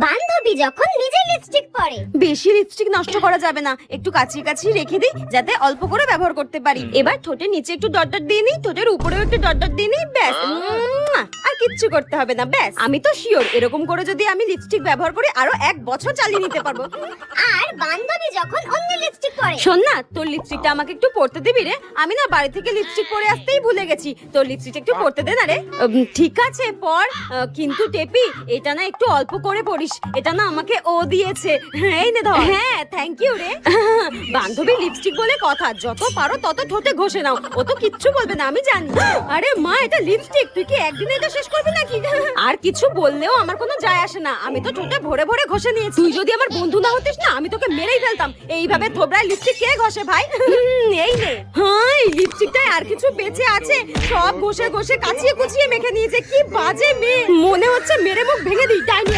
বান্ধবী যখন নিজে লিপস্টিক পরে। বেশি লিপস্টিক নষ্ট করা যাবে না, একটু কাছি কাছি রেখে দিই যাতে অল্প করে ব্যবহার করতে পারি। এবার ঠোঁটের নিচে একটু ডট ডট দিয়ে নিই, ঠোঁটের উপরেও একটু ডট ডট দিয়ে নিই, ব্যাস। আর কিচ্ছু করতে হবে না, ব্যাস। আমি তো শিওর এরকম করে যদি আমি লিপস্টিক ব্যবহার করি আরো 1 বছর চালিয়ে নিতে পারবো। আর বান্ধবী যখন অন্য লিপস্টিক পরে। শোন না, তোর লিপস্টিকটা আমাকে একটু পরতে দিবি রে? আমি না বাড়ি থেকে লিপস্টিক পরে আসতেই ভুলে গেছি। তোর লিপস্টিকটা একটু পরতে দে না রে। ঠিক আছে পর, কিন্তু টেপি এটা না একটু অল্প করে পরিস, এটা না আমাকে ও দিয়েছে। এই নে ধর। হ্যাঁ থ্যাংক ইউ রে। বান্ধবী লিপস্টিক বলে কথা, যত পারো তত ঠোঁটে ঘষে নাও, ও তো কিচ্ছু বলবে না আমি জানি। আরে মা, এটা লিপস্টিক, তুই কি একদিনে এটা শেষ করবি নাকি? আর কিছু বললেও আমার কোনো যায় আসে না, আমি তো ঠোঁটে ভরে ভরে ঘষে নিয়েছি। তুই যদি আমার বন্ধু না হতিস না, আমি তোকে মেরেই ফেলতাম। এইভাবে থোবড়ায় লিপস্টিক কে ঘষে ভাই? এই নে। হ্যাঁ, এই লিপস্টিকটায় আর কিছু বেঁচে আছে, সব ঘষে ঘষে কাচিয়ে কুচিয়ে মেখে নিয়েছে। কি বাজে মেয়ে, মনে হচ্ছে মেরে মুখ ভেঙে দিই। ডাইনি।